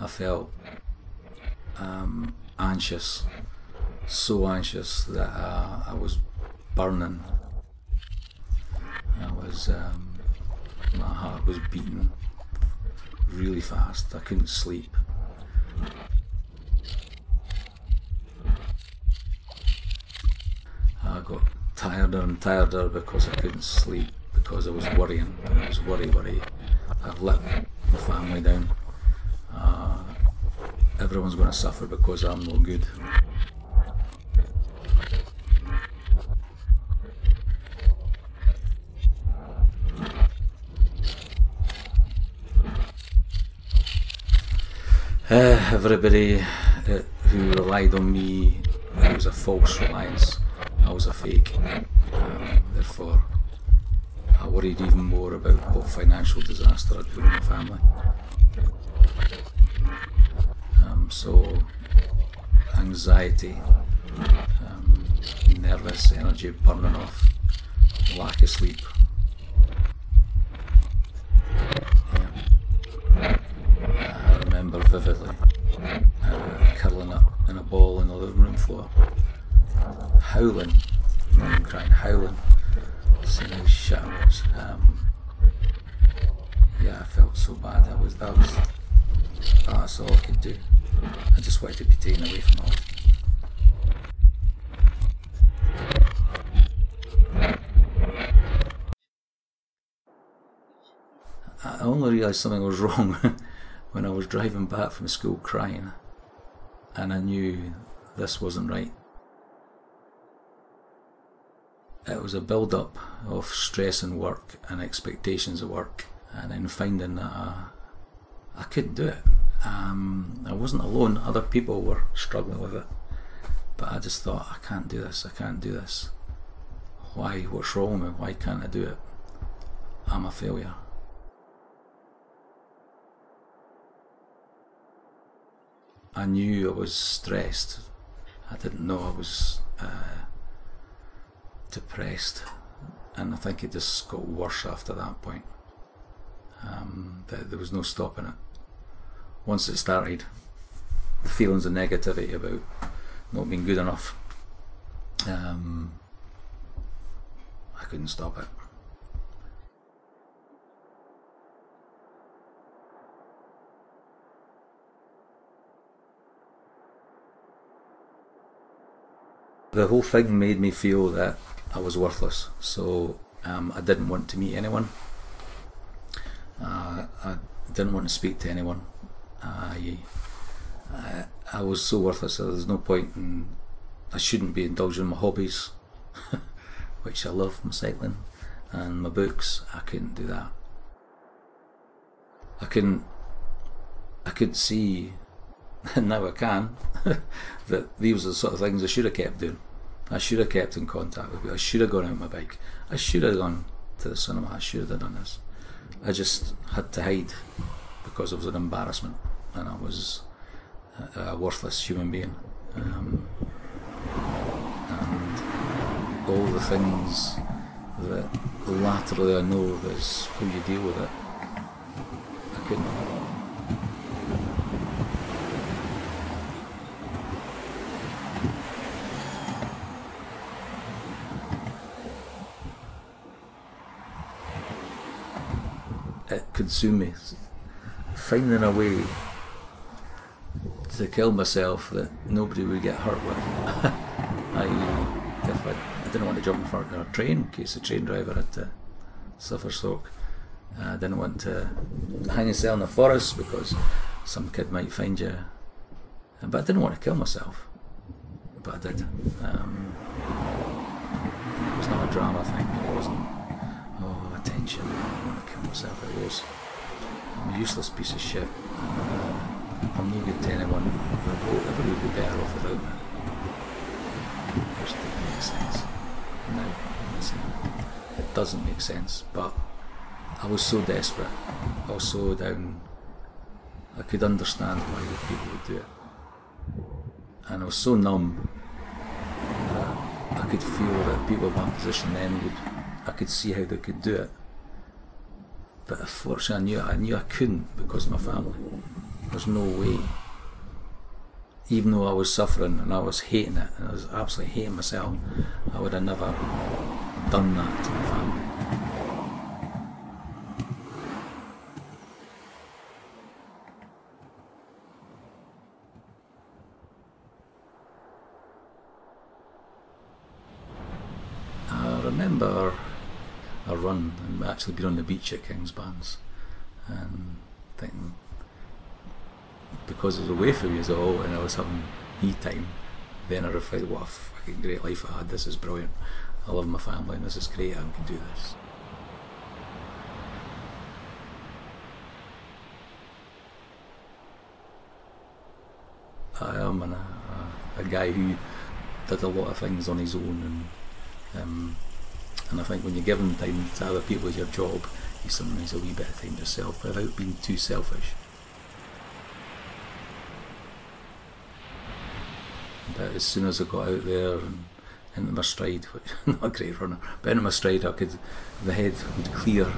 I felt anxious, so anxious that I was burning. My heart was beating really fast. I couldn't sleep. I got tireder and tireder because I couldn't sleep, because I was worrying. I was worry. I've let my family down. Everyone's going to suffer because I'm no good. Everybody who relied on me, it was a false reliance. I was a fake. Therefore, I worried even more about what financial disaster I'd put on my family. So, anxiety, nervous energy burning off, lack of sleep. I remember vividly curling up in a ball on the living room floor, howling, not even crying, howling, seeing how shit I was. Yeah, I felt so bad. That's all I could do. I just wanted to be taken away from all. I only realised something was wrong when I was driving back from school crying, and I knew this wasn't right. It was a build-up of stress in work and expectations of work, and then finding that I couldn't do it. I wasn't alone, other people were struggling with it, but I just thought, I can't do this. Why? What's wrong with me? Why can't I do it? I'm a failure. I knew I was stressed. I didn't know I was depressed, and I think it just got worse after that point. There was no stopping it. Once it started, the feelings of negativity about not being good enough, I couldn't stop it. The whole thing made me feel that I was worthless, so I didn't want to meet anyone. I didn't want to speak to anyone. I was so worthless that there's no point in, I shouldn't be indulging in my hobbies, which I love, my cycling and my books. I couldn't do that. I could see, and now I can, that these are the sort of things I should have kept doing. I should have kept in contact with people. I should have gone out on my bike. I should have gone to the cinema. I should have done this. I just had to hide because it was an embarrassment, and I was a worthless human being. And all the things that laterally I know is how you deal with it, I couldn't. It consumed me, finding a way to kill myself that nobody would get hurt with. If I didn't want to jump in front of a train in case the train driver had to suffer stroke. I didn't want to hang yourself in the forest because some kid might find you. But I didn't want to kill myself. But I did. It was not a drama thing. It wasn't, oh, attention, I want to kill myself. It was, I'm a useless piece of shit. I'm no good to anyone. Everybody would be better off without me. Which didn't make sense. Now, it doesn't make sense, but I was so desperate. I was so down. I could understand why people would do it. And I was so numb that I could feel that people in my position then would, I could see how they could do it. But unfortunately I knew I couldn't because of my family. There's no way. Even though I was suffering and I was hating it, and I was absolutely hating myself, I would have never done that to my family. I remember a run and actually being on the beach at Kingsbands and thinking, because it was away from you all and I was having me time, then I reflected, what a fucking great life I had. This is brilliant. I love my family and this is great. I can do this. I am a guy who did a lot of things on his own, and I think when you're given time to other people as your job, you sometimes a wee bit of time to yourself without being too selfish. But as soon as I got out there and into my stride, which not a great runner, but into my stride, the head would clear,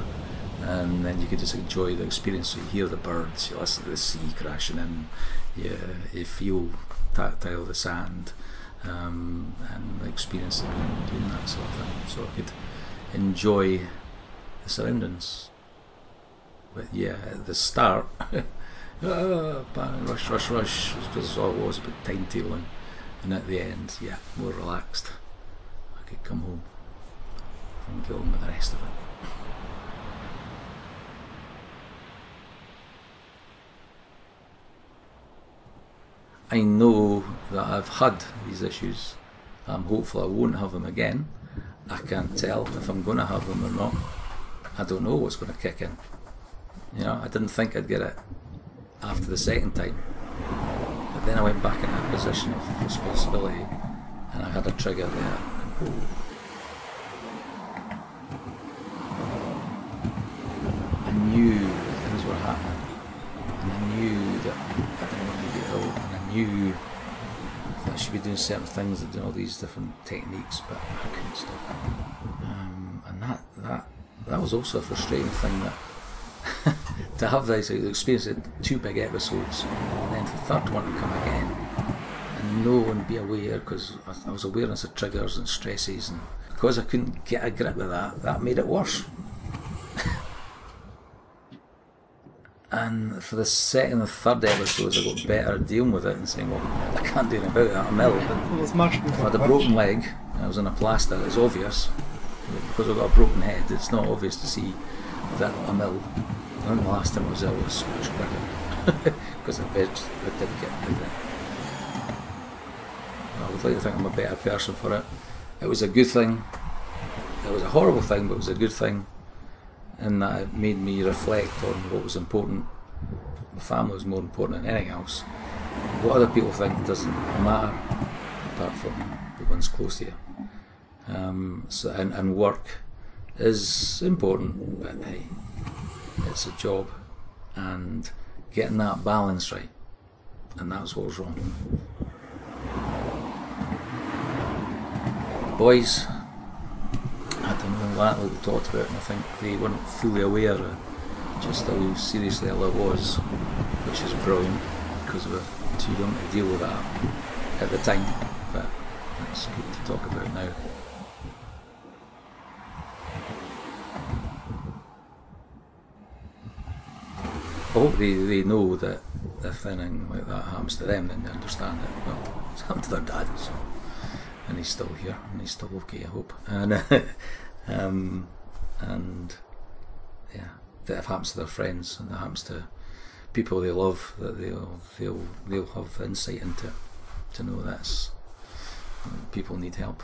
and then you could just enjoy the experience. So you hear the birds, you listen to the sea crashing in, you feel tactile the sand, and the experience of doing that sort of thing. So I could enjoy the surroundings. But yeah, at the start, rush, because all it was about timetabling. And at the end, yeah, more relaxed. I could come home and get on with the rest of it. I know that I've had these issues. I'm hopeful I won't have them again. I can't tell if I'm going to have them or not. I don't know what's going to kick in. You know, I didn't think I'd get it after the second time. But then I went back in that position of responsibility and I had a trigger there. And, I knew things were happening. And I knew that I didn't want to get ill. And I knew that I should be doing certain things and doing all these different techniques, but I couldn't stop it. And that was also a frustrating thing, that to have this experience of 2 big episodes and then the third one to come again and know and be aware, because I was awareness of triggers and stresses, and because I couldn't get a grip with that made it worse. And for the second and third episodes I got better at dealing with it and saying, well, I can't do anything about it, I'm ill. If I had a broken leg and I was in a plaster, it's obvious. Because I've got a broken head, it's not obvious to see that I'm ill. I think the last time I was ill was Scottish cricket, because I did get the grip. I would like to think I'm a better person for it. It was a good thing. It was a horrible thing, but it was a good thing, in that it made me reflect on what was important. My family was more important than anything else. What other people think doesn't matter, apart from the ones close to you. And work is important, but hey, it's a job, and getting that balance right, and that's what was wrong. The boys, I don't know what we talked about, and I think they weren't fully aware of just how seriously ill it was, which is brilliant, because we were too young to deal with that at the time, but it's good to talk about now. I hope they know that if anything like that happens to them, then they understand that, well, it's happened to their dad, so, and he's still here, and he's still okay, I hope. And and yeah, that if it happens to their friends and that happens to people they love, that they'll have insight into, to know that people need help.